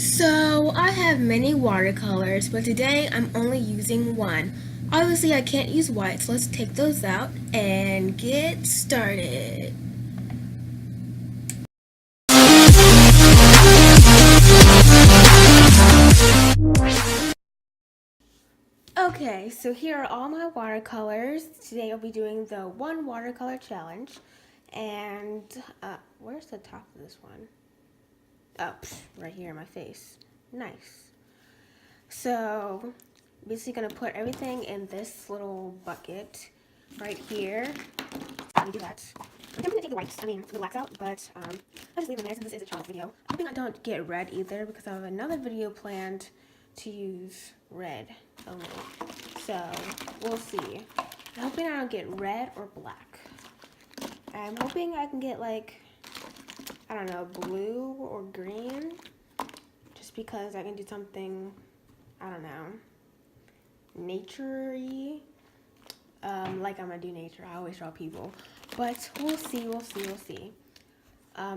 So I have many watercolors, but today I'm only using one. Obviously I can't use white, so let's take those out and get started. Okay, so here are all my watercolors. Today I'll be doing the one watercolor challenge. And where's the top of this one? Oh, right here in my face. Nice. So basically gonna put everything in this little bucket right here. Let me do that. I'm tempted to take the wax out, but I'll just leave them there since this is a challenge video. I'm hoping I don't get red either because I have another video planned to use red only. So we'll see. I'm hoping I don't get red or black. I'm hoping I can get like, I don't know, blue or green. Just because I can do something, I don't know, nature-y. Like I'm gonna do nature. I always draw people. But we'll see.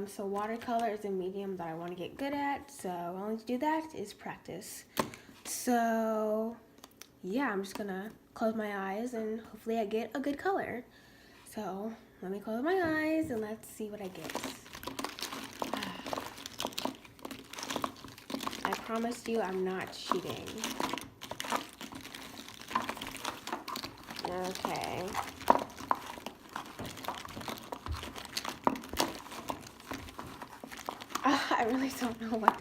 So watercolor is a medium that I want to get good at. So only to do that is practice. So yeah, I'm just gonna close my eyes and hopefully I get a good color. So let me close my eyes and let's see what I get. I promise you I'm not cheating. Okay. I really don't know what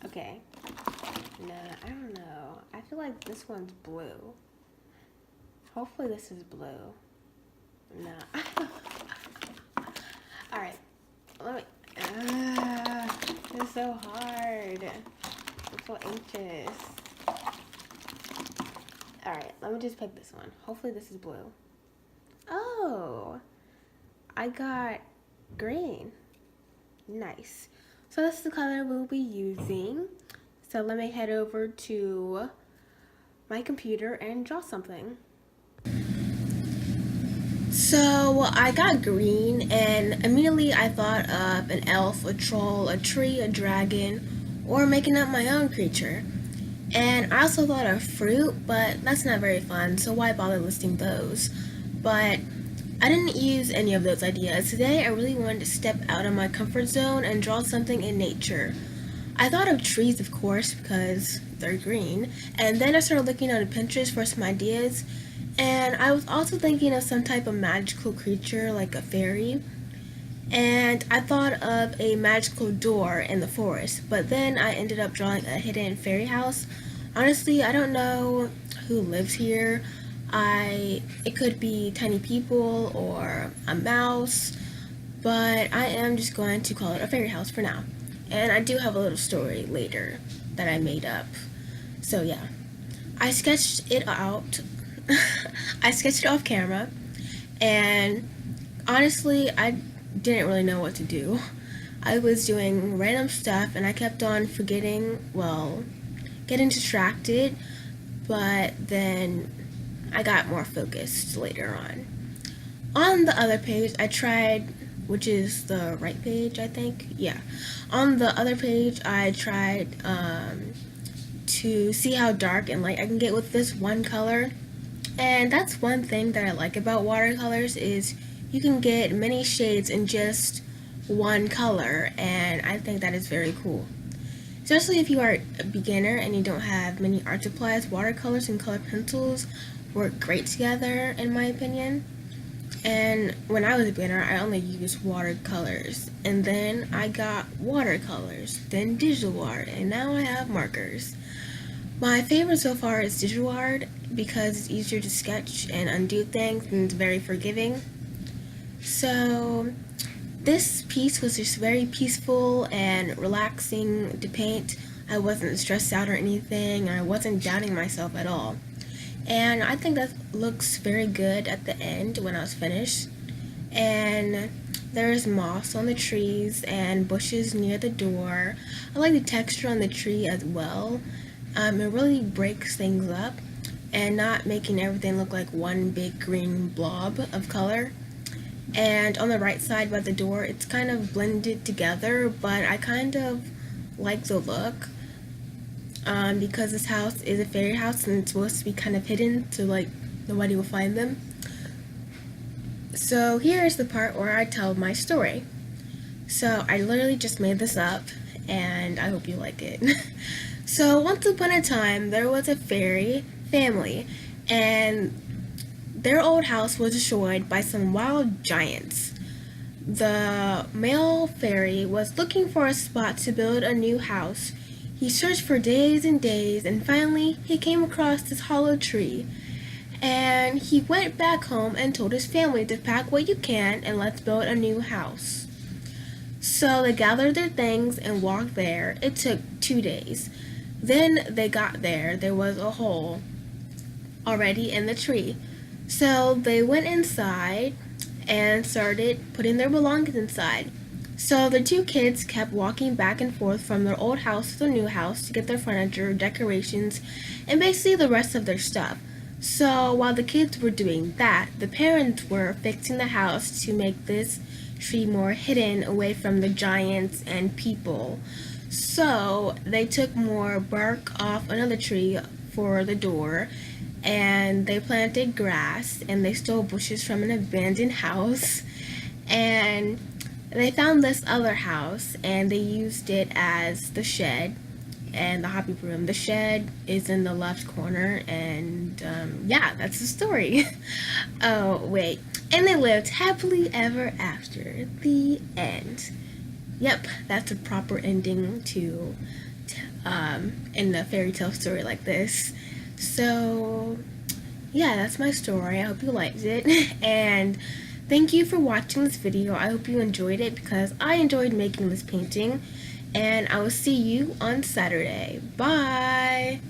okay. Nah, I don't know. I feel like this one's blue. Hopefully this is blue. Nah. Alright. Let me... it's so hard. I'm so anxious. Alright, let me just pick this one. Hopefully this is blue. Oh! I got green. Nice. So that's the color we'll be using. So let me head over to my computer and draw something. So I got green and immediately I thought of an elf, a troll, a tree, a dragon, or making up my own creature. And I also thought of fruit, but that's not very fun, so why bother listing those? But I didn't use any of those ideas. Today I really wanted to step out of my comfort zone and draw something in nature. I thought of trees, of course, because they're green, and then I started looking on Pinterest for some ideas, and I was also thinking of some type of magical creature like a fairy. And I thought of a magical door in the forest, but then I ended up drawing a hidden fairy house. Honestly, I don't know who lives here. It could be tiny people or a mouse, but I am just going to call it a fairy house for now. And I do have a little story later that I made up. So yeah, I sketched it out. I sketched it off camera, and honestly, I didn't really know what to do. I was doing random stuff and I kept on forgetting, well, getting distracted, but then I got more focused later on. On the other page, I tried, which is the right page, I think. Yeah. On the other page, I tried to see how dark and light I can get with this one color. And that's one thing that I like about watercolors is you can get many shades in just one color, and I think that is very cool. Especially if you are a beginner and you don't have many art supplies, watercolors and colored pencils work great together in my opinion. And when I was a beginner, I only used watercolors, and then I got watercolors, then digital art, and now I have markers. My favorite so far is digital art because it's easier to sketch and undo things and it's very forgiving. So this piece was just very peaceful and relaxing to paint. I wasn't stressed out or anything, and I wasn't doubting myself at all. And I think that looks very good at the end when I was finished. And there's moss on the trees and bushes near the door. I like the texture on the tree as well. It really breaks things up and not making everything look like one big green blob of color. and on the right side by the door it's kind of blended together, but I kind of like the look because this house is a fairy house and it's supposed to be kind of hidden so like nobody will find them. So here's the part where I tell my story. So I literally just made this up and I hope you like it. So once upon a time there was a fairy family and their old house was destroyed by some wild giants. The male fairy was looking for a spot to build a new house. He searched for days and days and finally he came across this hollow tree. And he went back home and told his family to pack what you can and let's build a new house. So they gathered their things and walked there. It took 2 days. Then they got there. There was a hole already in the tree. So they went inside and started putting their belongings inside. So the two kids kept walking back and forth from their old house to the new house to get their furniture, decorations, and basically the rest of their stuff. So while the kids were doing that, the parents were fixing the house to make this tree more hidden away from the giants and people. So they took more bark off another tree for the door, and they planted grass, and they stole bushes from an abandoned house, and they found this other house and they used it as the shed and the hobby room. The shed is in the left corner, and yeah, that's the story. Oh wait, and they lived happily ever after. The end. Yep, that's a proper ending to in a fairy tale story like this. So yeah, that's my story. I hope you liked it, and thank you for watching this video. I hope you enjoyed it because I enjoyed making this painting. And I will see you on Saturday. Bye!